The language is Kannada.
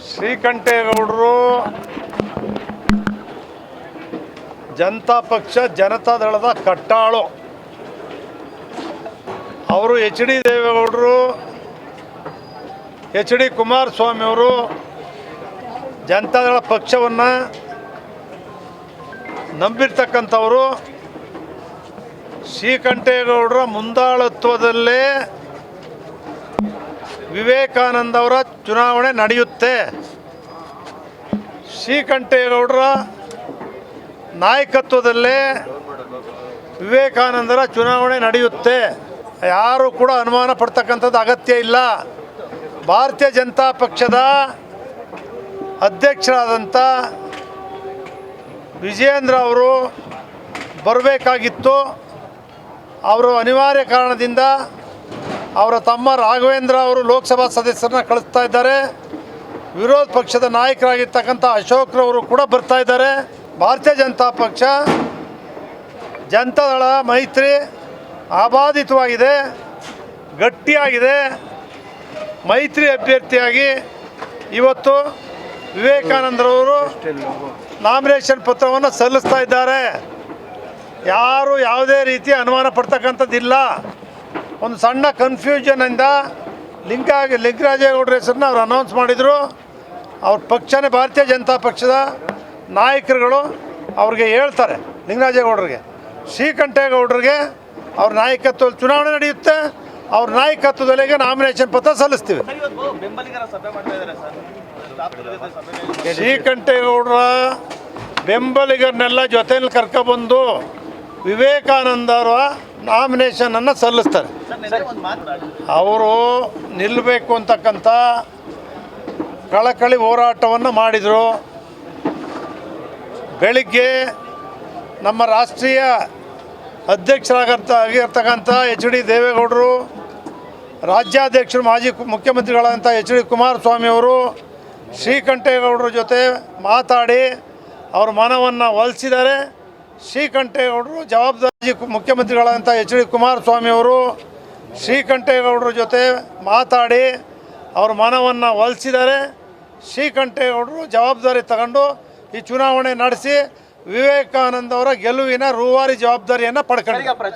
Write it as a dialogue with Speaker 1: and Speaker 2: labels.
Speaker 1: ಶ್ರೀಕಂಠೇಗೌಡರು ಜನತಾ ಪಕ್ಷ ಜನತಾದಳದ ಕಟ್ಟಾಳು. ಅವರು ಎಚ್ ಡಿ ದೇವೇಗೌಡರು, ಎಚ್ ಡಿ ಕುಮಾರಸ್ವಾಮಿ ಅವರು ಜನತಾದಳ ಪಕ್ಷವನ್ನು ನಂಬಿರ್ತಕ್ಕಂಥವರು. ಶ್ರೀಕಂಠೇಗೌಡರ ಮುಂದಾಳತ್ವದಲ್ಲೇ ವಿವೇಕಾನಂದ ಅವರ ಚುನಾವಣೆ ನಡೆಯುತ್ತೆ. ಶ್ರೀಕಂಠೇಗೌಡರ ನಾಯಕತ್ವದಲ್ಲೇ ವಿವೇಕಾನಂದರ ಚುನಾವಣೆ ನಡೆಯುತ್ತೆ. ಯಾರೂ ಕೂಡ ಅನುಮಾನ ಪಡ್ತಕ್ಕಂಥದ್ದು ಅಗತ್ಯ ಇಲ್ಲ. ಭಾರತೀಯ ಜನತಾ ಪಕ್ಷದ ಅಧ್ಯಕ್ಷರಾದಂಥ ವಿಜಯೇಂದ್ರ ಅವರು ಬರಬೇಕಾಗಿತ್ತು. ಅವರು ಅನಿವಾರ್ಯ ಕಾರಣದಿಂದ ಅವರ ತಮ್ಮ ರಾಘವೇಂದ್ರ ಅವರು ಲೋಕಸಭಾ ಸದಸ್ಯರನ್ನ ಕಳಿಸ್ತಾ ಇದ್ದಾರೆ. ವಿರೋಧ ಪಕ್ಷದ ನಾಯಕರಾಗಿರ್ತಕ್ಕಂಥ ಅಶೋಕ್ರವರು ಕೂಡ ಬರ್ತಾ ಇದ್ದಾರೆ. ಭಾರತೀಯ ಜನತಾ ಪಕ್ಷ ಜನತಾದಳ ಮೈತ್ರಿ ಆಬಾಧಿತವಾಗಿದೆ, ಗಟ್ಟಿಯಾಗಿದೆ. ಮೈತ್ರಿ ಅಭ್ಯರ್ಥಿಯಾಗಿ ಇವತ್ತು ವಿವೇಕಾನಂದರವರು ನಾಮಿನೇಷನ್ ಪತ್ರವನ್ನು ಸಲ್ಲಿಸ್ತಾ ಇದ್ದಾರೆ. ಯಾರು ಯಾವುದೇ ರೀತಿ ಅನುಮಾನ ಪಡ್ತಕ್ಕಂಥದ್ದಿಲ್ಲ. ಒಂದು ಸಣ್ಣ ಕನ್ಫ್ಯೂಷನಿಂದ ಲಿಂಗರಾಜೇಗೌಡರ ಹೆಸರನ್ನ ಅವ್ರು ಅನೌನ್ಸ್ ಮಾಡಿದರು. ಅವ್ರ ಪಕ್ಷನೇ ಭಾರತೀಯ ಜನತಾ ಪಕ್ಷದ ನಾಯಕರುಗಳು ಅವ್ರಿಗೆ ಹೇಳ್ತಾರೆ, ಲಿಂಗರಾಜೇಗೌಡರಿಗೆ, ಶ್ರೀಕಂಠೇಗೌಡರಿಗೆ ಅವ್ರ ನಾಯಕತ್ವದಲ್ಲಿ ಚುನಾವಣೆ ನಡೆಯುತ್ತೆ, ಅವ್ರ ನಾಯಕತ್ವದಲ್ಲಿಗೆ ನಾಮಿನೇಷನ್ ಪತ್ರ ಸಲ್ಲಿಸ್ತೀವಿ. ಶ್ರೀಕಂಠೇಗೌಡರ ಬೆಂಬಲಿಗರನ್ನೆಲ್ಲ ಜೊತೆಯಲ್ಲಿ ಕರ್ಕೊಬಂದು ವಿವೇಕಾನಂದರ ನಾಮಿನೇಷನನ್ನು ಸಲ್ಲಿಸ್ತಾರೆ. ಅವರು ನಿಲ್ಲಬೇಕು ಅಂತಕ್ಕಂಥ ಕಳಕಳಿ ಹೋರಾಟವನ್ನು ಮಾಡಿದರು. ಬೆಳಿಗ್ಗೆ ನಮ್ಮ ರಾಷ್ಟ್ರೀಯ ಅಧ್ಯಕ್ಷರಾಗಿರ್ತಕ್ಕಂಥ ಎಚ್ ಡಿ ದೇವೇಗೌಡರು, ರಾಜ್ಯಾಧ್ಯಕ್ಷರು ಮಾಜಿ ಮುಖ್ಯಮಂತ್ರಿಗಳಾದಂಥ ಎಚ್ ಡಿ ಕುಮಾರಸ್ವಾಮಿ ಅವರು ಶ್ರೀಕಂಠೇಗೌಡರ ಜೊತೆ ಮಾತಾಡಿ ಅವ್ರ ಮನವನ್ನು ಒಲಿಸಿದ್ದಾರೆ. ಶ್ರೀಕಂಠೇಗೌಡರು ಜವಾಬ್ದಾರಿ ಮುಖ್ಯಮಂತ್ರಿಗಳಾದಂಥ ಎಚ್ ಡಿ ಕುಮಾರಸ್ವಾಮಿ ಅವರು ಶ್ರೀಕಂಠೇಗೌಡರ ಜೊತೆ ಮಾತಾಡಿ ಅವ್ರ ಮನವನ್ನು ಒಲಿಸಿದ್ದಾರೆ. ಶ್ರೀಕಂಠೇಗೌಡರು ಜವಾಬ್ದಾರಿ ತಗೊಂಡು ಈ ಚುನಾವಣೆ ನಡೆಸಿ ವಿವೇಕಾನಂದ ಅವರ ಗೆಲುವಿನ ರೂವಾರಿ ಜವಾಬ್ದಾರಿಯನ್ನು ಪಡ್ಕೊಂಡಿದ್ದಾರೆ.